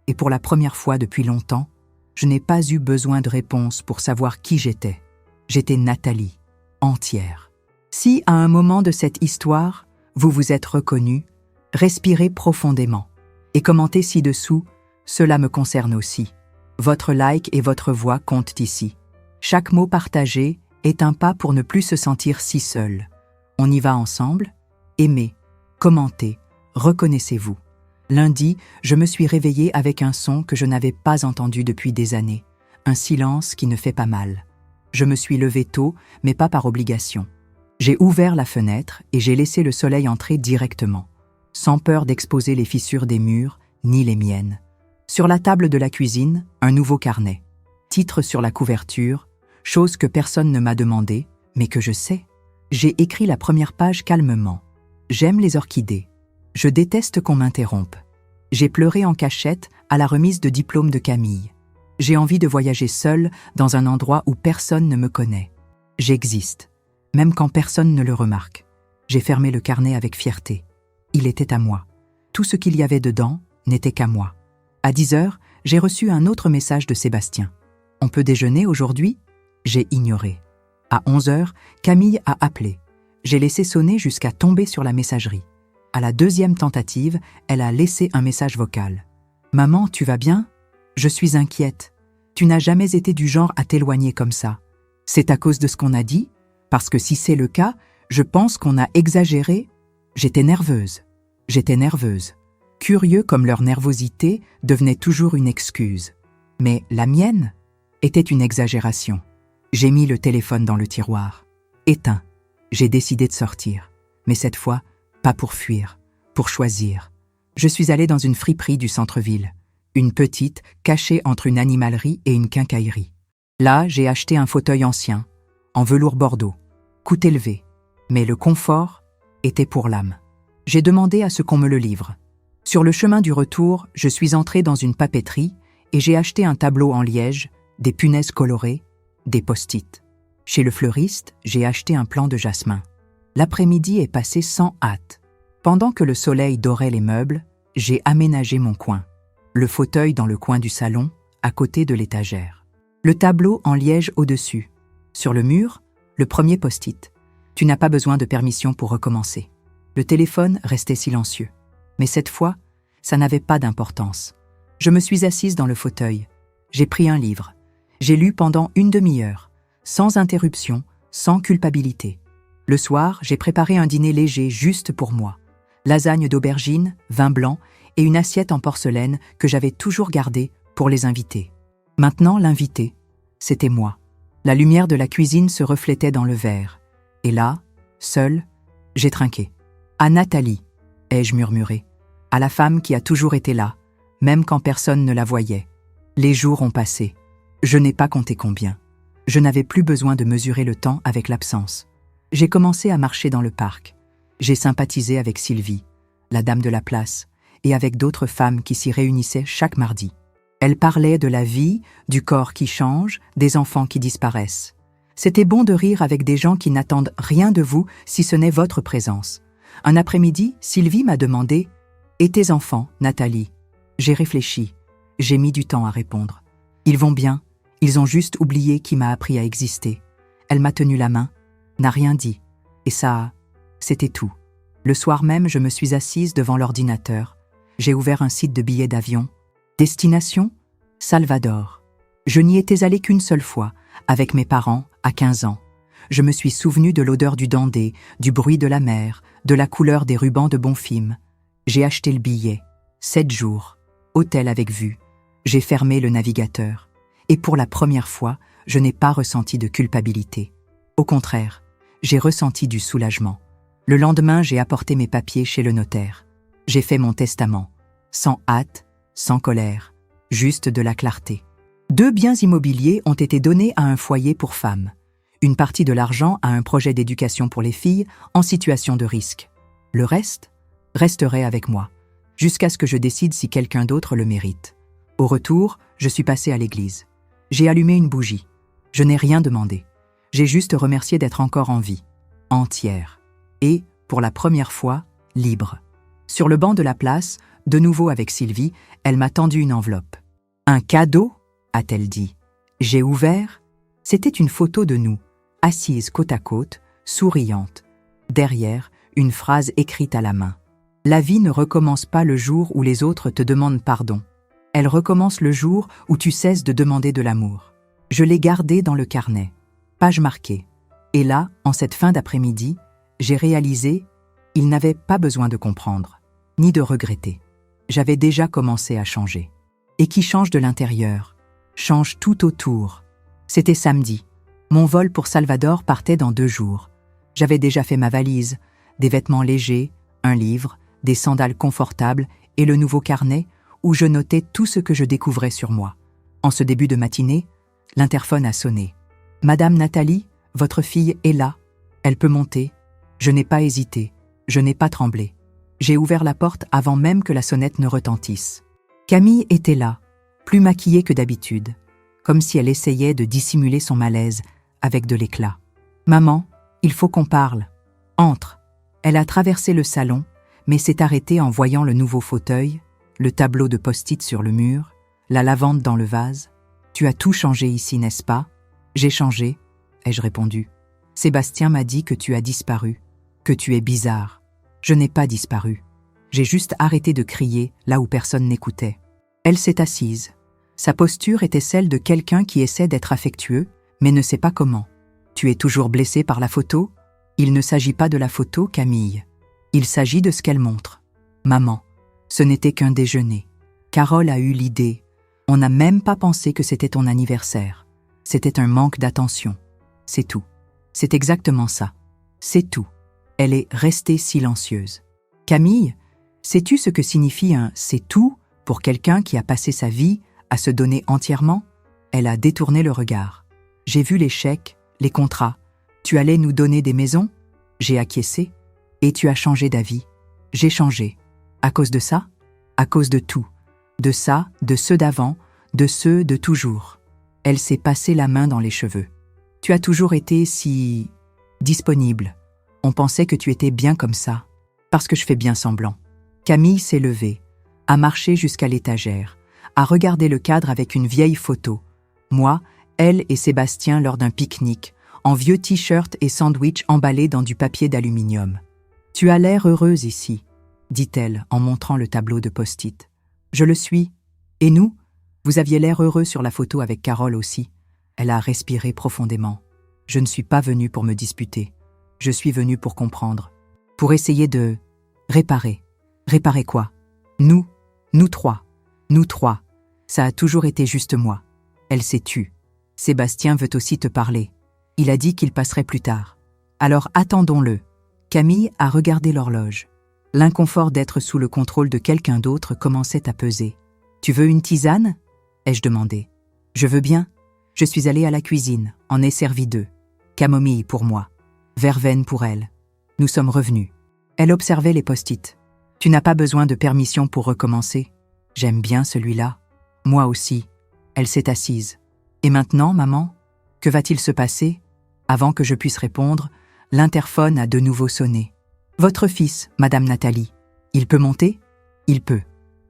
Et pour la première fois depuis longtemps, je n'ai pas eu besoin de réponse pour savoir qui j'étais. J'étais Nathalie, entière. Si, à un moment de cette histoire, vous vous êtes reconnu, respirez profondément et commentez ci-dessous, cela me concerne aussi. Votre like et votre voix comptent ici. Chaque mot partagé est un pas pour ne plus se sentir si seul. On y va ensemble. Aimez, commentez, reconnaissez-vous. Lundi, je me suis réveillée avec un son que je n'avais pas entendu depuis des années. Un silence qui ne fait pas mal. Je me suis levée tôt, mais pas par obligation. J'ai ouvert la fenêtre et j'ai laissé le soleil entrer directement, sans peur d'exposer les fissures des murs, ni les miennes. Sur la table de la cuisine, un nouveau carnet. Titre sur la couverture, chose que personne ne m'a demandé, mais que je sais. J'ai écrit la première page calmement. J'aime les orchidées. Je déteste qu'on m'interrompe. J'ai pleuré en cachette à la remise de diplôme de Camille. J'ai envie de voyager seule dans un endroit où personne ne me connaît. J'existe, même quand personne ne le remarque. J'ai fermé le carnet avec fierté. Il était à moi. Tout ce qu'il y avait dedans n'était qu'à moi. À 10 heures, j'ai reçu un autre message de Sébastien. « On peut déjeuner aujourd'hui ?» J'ai ignoré. À 11 heures, Camille a appelé. J'ai laissé sonner jusqu'à tomber sur la messagerie. À la 2e tentative, elle a laissé un message vocal. « Maman, tu vas bien ? Je suis inquiète. Tu n'as jamais été du genre à t'éloigner comme ça. C'est à cause de ce qu'on a dit ? Parce que si c'est le cas, je pense qu'on a exagéré. J'étais nerveuse. Curieux comme leur nervosité devenait toujours une excuse. Mais la mienne était une exagération. J'ai mis le téléphone dans le tiroir. Éteint. J'ai décidé de sortir. Mais cette fois, pas pour fuir, pour choisir. Je suis allée dans une friperie du centre-ville. Une petite, cachée entre une animalerie et une quincaillerie. Là, j'ai acheté un fauteuil ancien, en velours bordeaux. Coût élevé. Mais le confort était pour l'âme. J'ai demandé à ce qu'on me le livre. Sur le chemin du retour, je suis entrée dans une papeterie et j'ai acheté un tableau en liège, des punaises colorées, des post-it. Chez le fleuriste, j'ai acheté un plant de jasmin. L'après-midi est passé sans hâte. Pendant que le soleil dorait les meubles, j'ai aménagé mon coin. Le fauteuil dans le coin du salon, à côté de l'étagère. Le tableau en liège au-dessus. Sur le mur, le premier post-it. Tu n'as pas besoin de permission pour recommencer. Le téléphone restait silencieux. Mais cette fois, ça n'avait pas d'importance. Je me suis assise dans le fauteuil. J'ai pris un livre. J'ai lu pendant 1 demi-heure, sans interruption, sans culpabilité. Le soir, j'ai préparé un dîner léger juste pour moi. Lasagne d'aubergine, vin blanc et une assiette en porcelaine que j'avais toujours gardée pour les invités. Maintenant, l'invité, c'était moi. La lumière de la cuisine se reflétait dans le verre. Et là, seule, j'ai trinqué. À Nathalie, ai-je murmuré. À la femme qui a toujours été là, même quand personne ne la voyait. Les jours ont passé. Je n'ai pas compté combien. Je n'avais plus besoin de mesurer le temps avec l'absence. J'ai commencé à marcher dans le parc. J'ai sympathisé avec Sylvie, la dame de la place, et avec d'autres femmes qui s'y réunissaient chaque mardi. Elle parlait de la vie, du corps qui change, des enfants qui disparaissent. C'était bon de rire avec des gens qui n'attendent rien de vous si ce n'est votre présence. Un après-midi, Sylvie m'a demandé « Et tes enfants, Nathalie ?» J'ai réfléchi. J'ai mis du temps à répondre. Ils vont bien, ils ont juste oublié qui m'a appris à exister. Elle m'a tenu la main, n'a rien dit. Et ça, c'était tout. Le soir même, je me suis assise devant l'ordinateur. J'ai ouvert un site de billets d'avion. Destination ? Salvador. Je n'y étais allée qu'une seule fois, avec mes parents, à 15 ans. Je me suis souvenue de l'odeur du dandé, du bruit de la mer, de la couleur des rubans de Bonfim. J'ai acheté le billet. 7 jours. Hôtel avec vue. J'ai fermé le navigateur. Et pour la première fois, je n'ai pas ressenti de culpabilité. Au contraire, j'ai ressenti du soulagement. Le lendemain, j'ai apporté mes papiers chez le notaire. J'ai fait mon testament. Sans hâte, sans colère, juste de la clarté. 2 biens immobiliers ont été donnés à un foyer pour femmes. Une partie de l'argent à un projet d'éducation pour les filles en situation de risque. Le reste resterait avec moi, jusqu'à ce que je décide si quelqu'un d'autre le mérite. Au retour, je suis passée à l'église. J'ai allumé une bougie. Je n'ai rien demandé. J'ai juste remercié d'être encore en vie, entière. Et, pour la première fois, libre. Sur le banc de la place, de nouveau avec Sylvie, elle m'a tendu une enveloppe. « Un cadeau ?» a-t-elle dit. J'ai ouvert. C'était une photo de nous, assises côte à côte, souriantes. Derrière, une phrase écrite à la main. « La vie ne recommence pas le jour où les autres te demandent pardon. Elle recommence le jour où tu cesses de demander de l'amour. » Je l'ai gardée dans le carnet. Page marquée. Et là, en cette fin d'après-midi, j'ai réalisé, il n'avait pas besoin de comprendre, ni de regretter. J'avais déjà commencé à changer. Et qui change de l'intérieur, change tout autour. C'était samedi. Mon vol pour Salvador partait dans 2 jours. J'avais déjà fait ma valise, des vêtements légers, un livre, des sandales confortables et le nouveau carnet où je notais tout ce que je découvrais sur moi. En ce début de matinée, l'interphone a sonné. « Madame Nathalie, votre fille est là. Elle peut monter. » Je n'ai pas hésité, je n'ai pas tremblé. J'ai ouvert la porte avant même que la sonnette ne retentisse. Camille était là, plus maquillée que d'habitude, comme si elle essayait de dissimuler son malaise avec de l'éclat. « Maman, il faut qu'on parle. Entre. » Elle a traversé le salon, mais s'est arrêtée en voyant le nouveau fauteuil, le tableau de post-it sur le mur, la lavande dans le vase. « Tu as tout changé ici, n'est-ce pas ?»« J'ai changé, » ai-je répondu. « Sébastien m'a dit que tu as disparu, que tu es bizarre. Je n'ai pas disparu. J'ai juste arrêté de crier là où personne n'écoutait. » Elle s'est assise. Sa posture était celle de quelqu'un qui essaie d'être affectueux, mais ne sait pas comment. « Tu es toujours blessée par la photo ?» Il ne s'agit pas de la photo, Camille. Il s'agit de ce qu'elle montre. « Maman, ce n'était qu'un déjeuner. Carole a eu l'idée. On n'a même pas pensé que c'était ton anniversaire. C'était un manque d'attention. C'est tout. C'est exactement ça. C'est tout. » Elle est restée silencieuse. « Camille, sais-tu ce que signifie un « c'est tout » pour quelqu'un qui a passé sa vie à se donner entièrement ?» Elle a détourné le regard. « J'ai vu les chèques, les contrats. Tu allais nous donner des maisons ?» J'ai acquiescé. « Et tu as changé d'avis. » J'ai changé. À cause de ça ? À cause de tout. De ça, de ceux d'avant, de ceux de toujours. Elle s'est passé la main dans les cheveux. « Tu as toujours été si... disponible. On pensait que tu étais bien comme ça, parce que je fais bien semblant. » Camille s'est levée, a marché jusqu'à l'étagère, a regardé le cadre avec une vieille photo. Moi, elle et Sébastien lors d'un pique-nique, en vieux t-shirt et sandwich emballés dans du papier d'aluminium. « Tu as l'air heureuse ici, » dit-elle en montrant le tableau de post-it. « Je le suis. Et nous ? Vous aviez l'air heureux sur la photo avec Carole aussi. » Elle a respiré profondément. « Je ne suis pas venue pour me disputer. Je suis venue pour comprendre. Pour essayer de... réparer. » Réparer quoi ? Nous 3. Nous 3. Ça a toujours été juste moi. Elle s'est tue. Sébastien veut aussi te parler. Il a dit qu'il passerait plus tard. Alors attendons-le. Camille a regardé l'horloge. L'inconfort d'être sous le contrôle de quelqu'un d'autre commençait à peser. « Tu veux une tisane ?» ai-je demandé. « Je veux bien. » Je suis allée à la cuisine, en ai servi 2. Camomille pour moi. Verveine pour elle. Nous sommes revenus. Elle observait les post-it. Tu n'as pas besoin de permission pour recommencer. J'aime bien celui-là. Moi aussi. Elle s'est assise. Et maintenant, maman, que va-t-il se passer? Avant que je puisse répondre, l'interphone a de nouveau sonné. Votre fils, Madame Nathalie. Il peut monter? Il peut.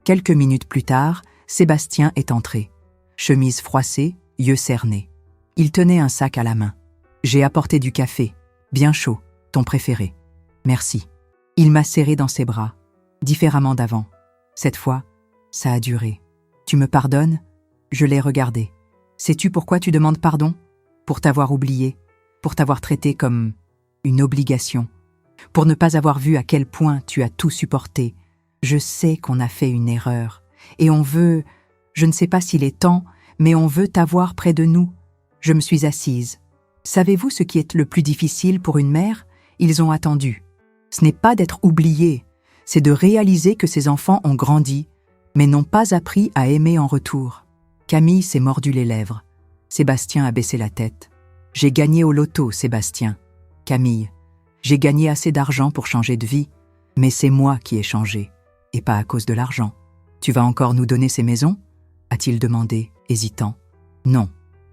Quelques minutes plus tard, Sébastien est entré. Chemise froissée, yeux cernés. Il tenait un sac à la main. J'ai apporté du café, bien chaud, ton préféré. Merci. Il m'a serré dans ses bras, différemment d'avant. Cette fois, ça a duré. Tu me pardonnes? Je l'ai regardé. Sais-tu pourquoi tu demandes pardon? Pour t'avoir oublié, pour t'avoir traité comme une obligation, pour ne pas avoir vu à quel point tu as tout supporté. Je sais qu'on a fait une erreur, et on veut, je ne sais pas s'il est temps, mais on veut t'avoir près de nous. Je me suis assise. Savez-vous ce qui est le plus difficile pour une mère? Ils ont attendu. Ce n'est pas d'être oublié, c'est de réaliser que ses enfants ont grandi, mais n'ont pas appris à aimer en retour. Camille s'est mordu les lèvres. Sébastien a baissé la tête. J'ai gagné au loto, Sébastien. Camille, j'ai gagné assez d'argent pour changer de vie, mais c'est moi qui ai changé, et pas à cause de l'argent. Tu vas encore nous donner ces maisons? A-t-il demandé, hésitant. Non.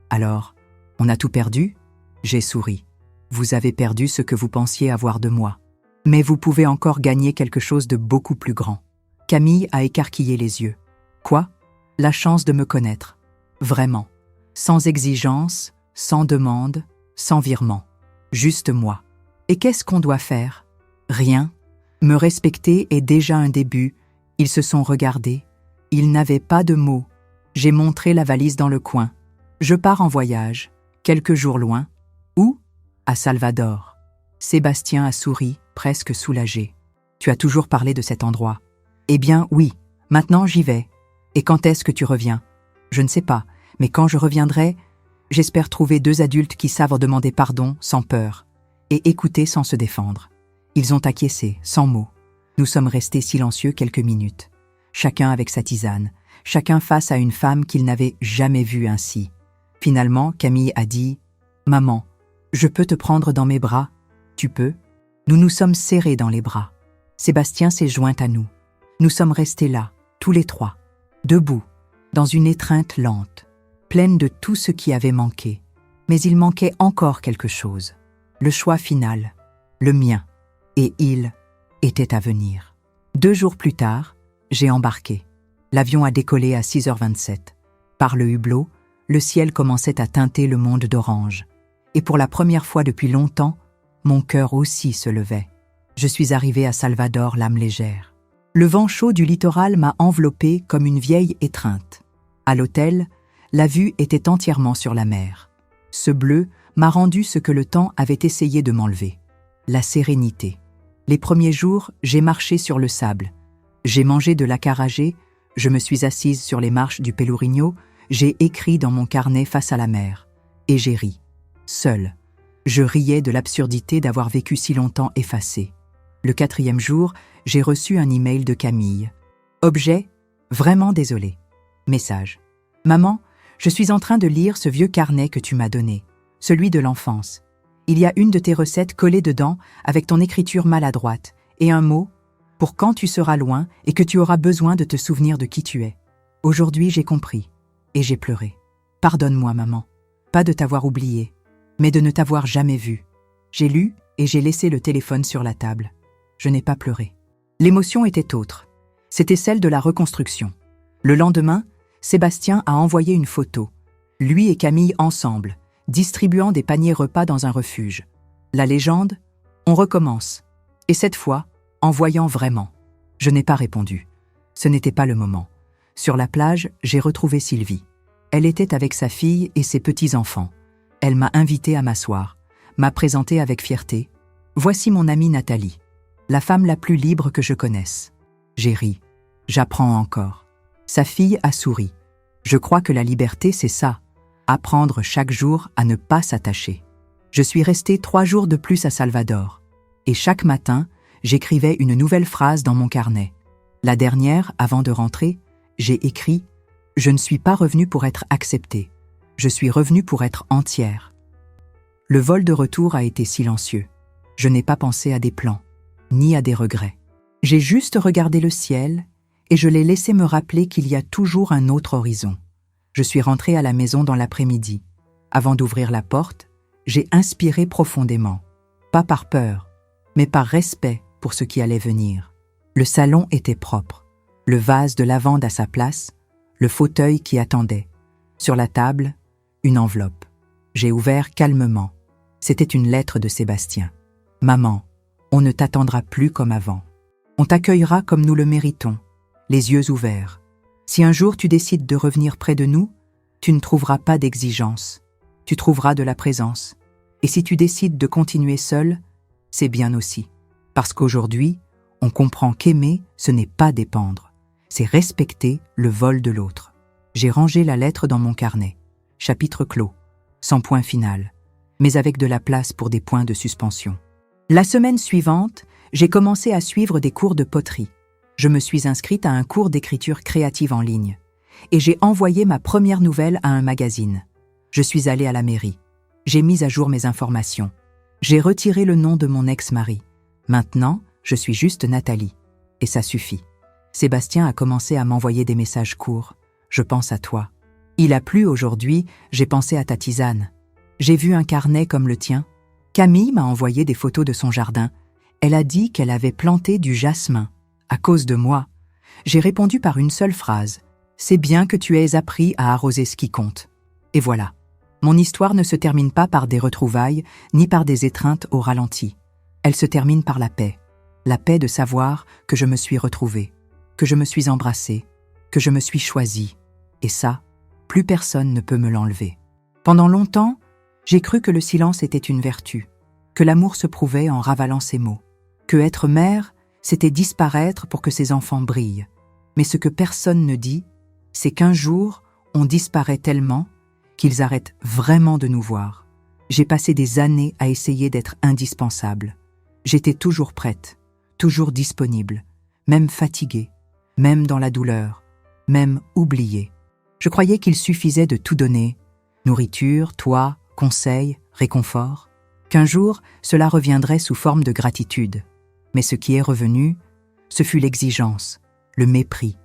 Alors, on a tout perdu? J'ai souri. Vous avez perdu ce que vous pensiez avoir de moi. Mais vous pouvez encore gagner quelque chose de beaucoup plus grand. Camille a écarquillé les yeux. Quoi? La chance de me connaître. Vraiment. Sans exigence, sans demande, sans virement. Juste moi. Et qu'est-ce qu'on doit faire? Rien. Me respecter est déjà un début. Ils se sont regardés. Ils n'avaient pas de mots. J'ai montré la valise dans le coin. Je pars en voyage, quelques jours loin. Où? À Salvador. Sébastien a souri, presque soulagé. Tu as toujours parlé de cet endroit. Eh bien, oui. Maintenant, j'y vais. Et quand est-ce que tu reviens? Je ne sais pas, mais quand je reviendrai, j'espère trouver 2 adultes qui savent demander pardon sans peur et écouter sans se défendre. Ils ont acquiescé, sans mots. Nous sommes restés silencieux quelques minutes, chacun avec sa tisane, chacun face à une femme qu'ils n'avaient jamais vue ainsi. Finalement, Camille a dit « Maman, je peux te prendre dans mes bras? Tu peux ?» Nous nous sommes serrés dans les bras. Sébastien s'est joint à nous. Nous sommes restés là, tous les 3, debout, dans une étreinte lente, pleine de tout ce qui avait manqué. Mais il manquait encore quelque chose. Le choix final, le mien. Et il était à venir. 2 jours plus tard, j'ai embarqué. L'avion a décollé à 6h27. Par le hublot, le ciel commençait à teinter le monde d'orange. Et pour la première fois depuis longtemps, mon cœur aussi se levait. Je suis arrivé à Salvador l'âme légère. Le vent chaud du littoral m'a enveloppé comme une vieille étreinte. À l'hôtel, la vue était entièrement sur la mer. Ce bleu m'a rendu ce que le temps avait essayé de m'enlever. La sérénité. Les premiers jours, j'ai marché sur le sable. J'ai mangé de l'acarajé, je me suis assise sur les marches du Pelourinho, j'ai écrit dans mon carnet face à la mer. Et j'ai ri. Seul. Je riais de l'absurdité d'avoir vécu si longtemps effacé. Le 4e jour, j'ai reçu un email de Camille. Objet, vraiment désolé. Message. Maman, je suis en train de lire ce vieux carnet que tu m'as donné, celui de l'enfance. Il y a une de tes recettes collée dedans avec ton écriture maladroite et un mot pour quand tu seras loin et que tu auras besoin de te souvenir de qui tu es. Aujourd'hui, j'ai compris et j'ai pleuré. Pardonne-moi, maman. Pas de t'avoir oublié, mais de ne t'avoir jamais vu. J'ai lu et j'ai laissé le téléphone sur la table. Je n'ai pas pleuré. L'émotion était autre. C'était celle de la reconstruction. Le lendemain, Sébastien a envoyé une photo. Lui et Camille ensemble, distribuant des paniers repas dans un refuge. La légende, on recommence. Et cette fois, en voyant vraiment. Je n'ai pas répondu. Ce n'était pas le moment. Sur la plage, j'ai retrouvé Sylvie. Elle était avec sa fille et ses petits-enfants. Elle m'a invité à m'asseoir, m'a présenté avec fierté. Voici mon amie Nathalie, la femme la plus libre que je connaisse. J'ai ri. J'apprends encore. Sa fille a souri. Je crois que la liberté, c'est ça. Apprendre chaque jour à ne pas s'attacher. Je suis resté 3 jours de plus à Salvador. Et chaque matin, j'écrivais une nouvelle phrase dans mon carnet. La dernière, avant de rentrer, j'ai écrit « Je ne suis pas revenue pour être acceptée. Je suis revenue pour être entière. » Le vol de retour a été silencieux. Je n'ai pas pensé à des plans, ni à des regrets. J'ai juste regardé le ciel et je l'ai laissé me rappeler qu'il y a toujours un autre horizon. Je suis rentrée à la maison dans l'après-midi. Avant d'ouvrir la porte, j'ai inspiré profondément. Pas par peur, mais par respect pour ce qui allait venir. Le salon était propre, le vase de lavande à sa place, le fauteuil qui attendait. Sur la table, une enveloppe. J'ai ouvert calmement. C'était une lettre de Sébastien. « Maman, on ne t'attendra plus comme avant. On t'accueillera comme nous le méritons, les yeux ouverts. Si un jour tu décides de revenir près de nous, tu ne trouveras pas d'exigence. Tu trouveras de la présence. Et si tu décides de continuer seul, c'est bien aussi. Parce qu'aujourd'hui, on comprend qu'aimer, ce n'est pas dépendre. C'est respecter le vol de l'autre. » J'ai rangé la lettre dans mon carnet. Chapitre clos, sans point final, mais avec de la place pour des points de suspension. La semaine suivante, j'ai commencé à suivre des cours de poterie. Je me suis inscrite à un cours d'écriture créative en ligne. Et j'ai envoyé ma première nouvelle à un magazine. Je suis allée à la mairie. J'ai mis à jour mes informations. J'ai retiré le nom de mon ex-mari. Maintenant, je suis juste Nathalie. Et ça suffit. Sébastien a commencé à m'envoyer des messages courts. Je pense à toi. Il a plu aujourd'hui, j'ai pensé à ta tisane. J'ai vu un carnet comme le tien. Camille m'a envoyé des photos de son jardin. Elle a dit qu'elle avait planté du jasmin. À cause de moi. J'ai répondu par une seule phrase. C'est bien que tu aies appris à arroser ce qui compte. Et voilà. Mon histoire ne se termine pas par des retrouvailles, ni par des étreintes au ralenti. Elle se termine par la paix. La paix de savoir que je me suis retrouvée, que je me suis embrassée, que je me suis choisie. Et ça, plus personne ne peut me l'enlever. Pendant longtemps, j'ai cru que le silence était une vertu, que l'amour se prouvait en ravalant ses mots, que être mère, c'était disparaître pour que ses enfants brillent. Mais ce que personne ne dit, c'est qu'un jour, on disparaît tellement qu'ils arrêtent vraiment de nous voir. J'ai passé des années à essayer d'être indispensable. J'étais toujours prête, toujours disponible, même fatiguée, même dans la douleur, même oubliée. Je croyais qu'il suffisait de tout donner, nourriture, toit, conseils, réconfort, qu'un jour, cela reviendrait sous forme de gratitude. Mais ce qui est revenu, ce fut l'exigence, le mépris,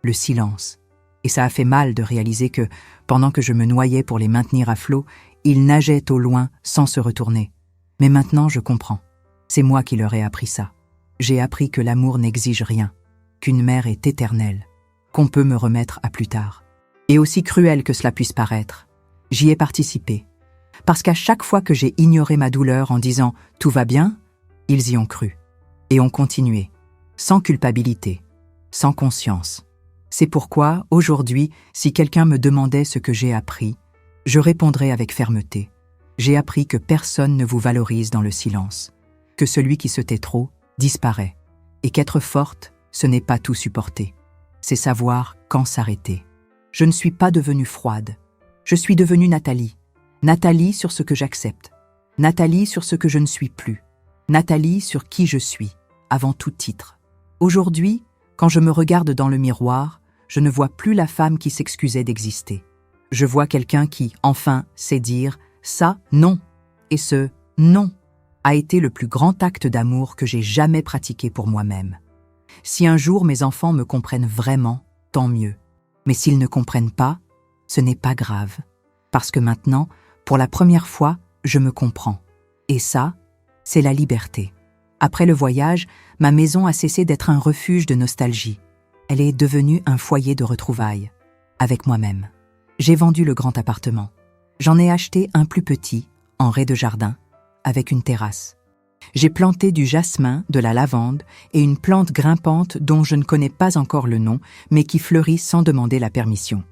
le silence. Et ça a fait mal de réaliser que, pendant que je me noyais pour les maintenir à flot, ils nageaient au loin sans se retourner. Mais maintenant, je comprends. C'est moi qui leur ai appris ça. J'ai appris que l'amour n'exige rien, qu'une mère est éternelle, qu'on peut me remettre à plus tard. Et aussi cruel que cela puisse paraître, j'y ai participé. Parce qu'à chaque fois que j'ai ignoré ma douleur en disant « tout va bien », ils y ont cru. Et ont continué, sans culpabilité, sans conscience. C'est pourquoi, aujourd'hui, si quelqu'un me demandait ce que j'ai appris, je répondrais avec fermeté. J'ai appris que personne ne vous valorise dans le silence, que celui qui se tait trop disparaît, et qu'être forte, ce n'est pas tout supporter. C'est savoir quand s'arrêter. Je ne suis pas devenue froide. Je suis devenue Nathalie. Nathalie sur ce que j'accepte. Nathalie sur ce que je ne suis plus. Nathalie sur qui je suis, avant tout titre. Aujourd'hui, quand je me regarde dans le miroir, je ne vois plus la femme qui s'excusait d'exister. Je vois quelqu'un qui, enfin, sait dire « ça, non ». Et ce « non » a été le plus grand acte d'amour que j'ai jamais pratiqué pour moi-même. Si un jour mes enfants me comprennent vraiment, tant mieux. Mais s'ils ne comprennent pas, ce n'est pas grave. Parce que maintenant, pour la première fois, je me comprends. Et ça, c'est la liberté. Après le voyage, ma maison a cessé d'être un refuge de nostalgie. Elle est devenue un foyer de retrouvailles, avec moi-même. J'ai vendu le grand appartement. J'en ai acheté un plus petit, en rez-de-jardin, avec une terrasse. J'ai planté du jasmin, de la lavande et une plante grimpante dont je ne connais pas encore le nom, mais qui fleurit sans demander la permission.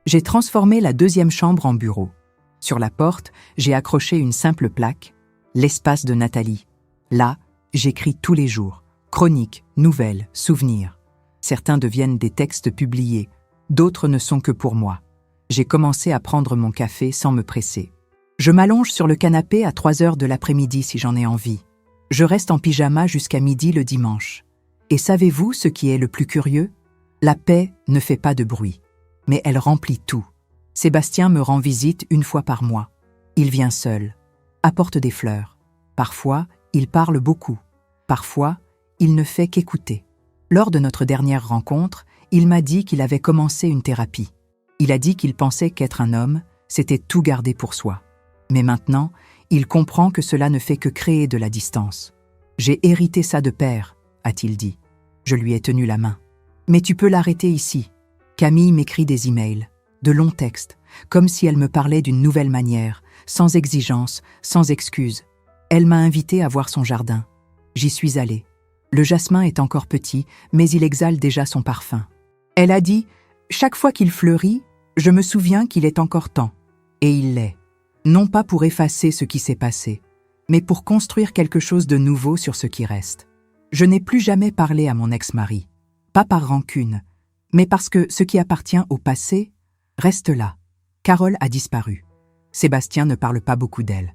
J'ai transformé la deuxième chambre en bureau. Sur la porte, j'ai accroché une simple plaque, l'espace de Nathalie. Là, j'écris tous les jours, chroniques, nouvelles, souvenirs. Certains deviennent des textes publiés, d'autres ne sont que pour moi. J'ai commencé à prendre mon café sans me presser. Je m'allonge sur le canapé à 3 heures de l'après-midi si j'en ai envie. Je reste en pyjama jusqu'à midi le dimanche. Et savez-vous ce qui est le plus curieux? La paix ne fait pas de bruit, mais elle remplit tout. Sébastien me rend visite une fois par mois. Il vient seul, apporte des fleurs. Parfois, il parle beaucoup. Parfois, il ne fait qu'écouter. Lors de notre dernière rencontre, il m'a dit qu'il avait commencé une thérapie. Il a dit qu'il pensait qu'être un homme, c'était tout garder pour soi. Mais maintenant, il comprend que cela ne fait que créer de la distance. « J'ai hérité ça de père », a-t-il dit. Je lui ai tenu la main. « Mais tu peux l'arrêter ici. » Camille m'écrit des emails, de longs textes, comme si elle me parlait d'une nouvelle manière, sans exigence, sans excuse. Elle m'a invité à voir son jardin. J'y suis allée. Le jasmin est encore petit, mais il exhale déjà son parfum. Elle a dit « Chaque fois qu'il fleurit, je me souviens qu'il est encore temps. » Et il l'est. Non pas pour effacer ce qui s'est passé, mais pour construire quelque chose de nouveau sur ce qui reste. Je n'ai plus jamais parlé à mon ex-mari, pas par rancune, mais parce que ce qui appartient au passé reste là. Carole a disparu. Sébastien ne parle pas beaucoup d'elle.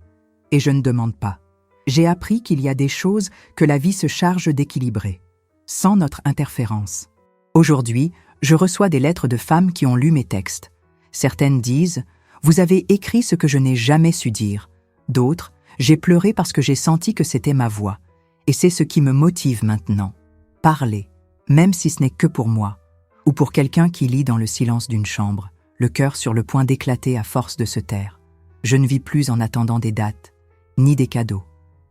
Et je ne demande pas. J'ai appris qu'il y a des choses que la vie se charge d'équilibrer, sans notre interférence. Aujourd'hui, je reçois des lettres de femmes qui ont lu mes textes. Certaines disent « Vous avez écrit ce que je n'ai jamais su dire ». D'autres « J'ai pleuré parce que j'ai senti que c'était ma voix. Et c'est ce qui me motive maintenant. Parler, même si ce n'est que pour moi, ou pour quelqu'un qui lit dans le silence d'une chambre, le cœur sur le point d'éclater à force de se taire. Je ne vis plus en attendant des dates, ni des cadeaux,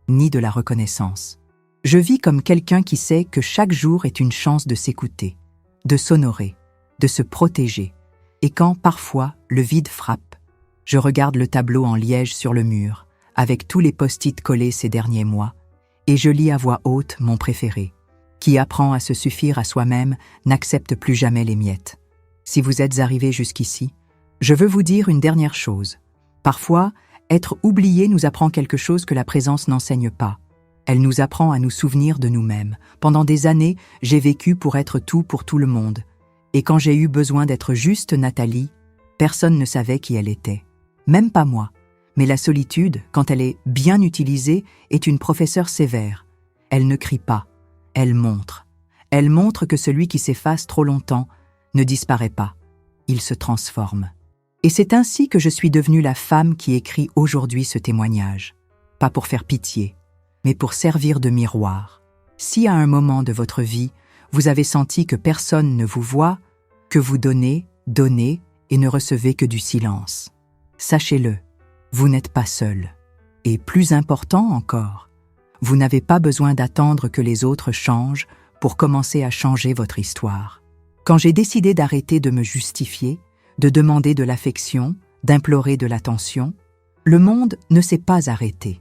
ni de la reconnaissance. Je vis comme quelqu'un qui sait que chaque jour est une chance de s'écouter, de s'honorer, de se protéger. Et quand, parfois, le vide frappe, je regarde le tableau en liège sur le mur, avec tous les post-it collés ces derniers mois, et je lis à voix haute mon préféré. Qui apprend à se suffire à soi-même n'accepte plus jamais les miettes. Si vous êtes arrivé jusqu'ici, je veux vous dire une dernière chose. Parfois, être oublié nous apprend quelque chose que la présence n'enseigne pas. Elle nous apprend à nous souvenir de nous-mêmes. Pendant des années, j'ai vécu pour être tout pour tout le monde. Et quand j'ai eu besoin d'être juste Nathalie, personne ne savait qui elle était. Même pas moi. Mais la solitude, quand elle est bien utilisée, est une professeure sévère. Elle ne crie pas. Elle montre. Elle montre que celui qui s'efface trop longtemps ne disparaît pas. Il se transforme. Et c'est ainsi que je suis devenue la femme qui écrit aujourd'hui ce témoignage. Pas pour faire pitié, mais pour servir de miroir. Si à un moment de votre vie, vous avez senti que personne ne vous voit, que vous donnez et ne recevez que du silence, sachez-le, vous n'êtes pas seul. Et plus important encore, vous n'avez pas besoin d'attendre que les autres changent pour commencer à changer votre histoire. Quand j'ai décidé d'arrêter de me justifier, de demander de l'affection, d'implorer de l'attention, le monde ne s'est pas arrêté.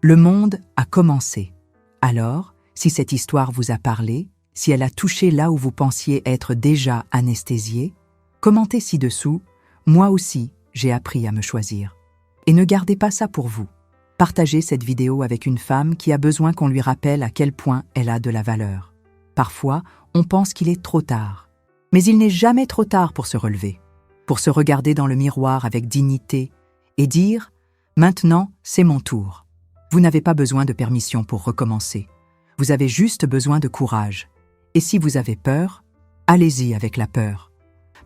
Le monde a commencé. Alors, si cette histoire vous a parlé, si elle a touché là où vous pensiez être déjà anesthésié, commentez ci-dessous « Moi aussi, j'ai appris à me choisir ». Et ne gardez pas ça pour vous. Partagez cette vidéo avec une femme qui a besoin qu'on lui rappelle à quel point elle a de la valeur. Parfois, on pense qu'il est trop tard. Mais il n'est jamais trop tard pour se relever, pour se regarder dans le miroir avec dignité et dire « Maintenant, c'est mon tour ». Vous n'avez pas besoin de permission pour recommencer. Vous avez juste besoin de courage. Et si vous avez peur, allez-y avec la peur.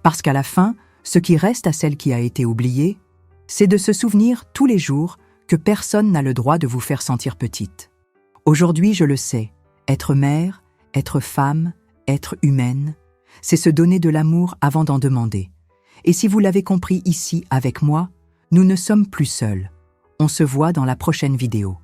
Parce qu'à la fin, ce qui reste à celle qui a été oubliée, c'est de se souvenir tous les jours que personne n'a le droit de vous faire sentir petite. Aujourd'hui, je le sais, être mère, être femme, être humaine, c'est se donner de l'amour avant d'en demander. Et si vous l'avez compris ici avec moi, nous ne sommes plus seuls. On se voit dans la prochaine vidéo.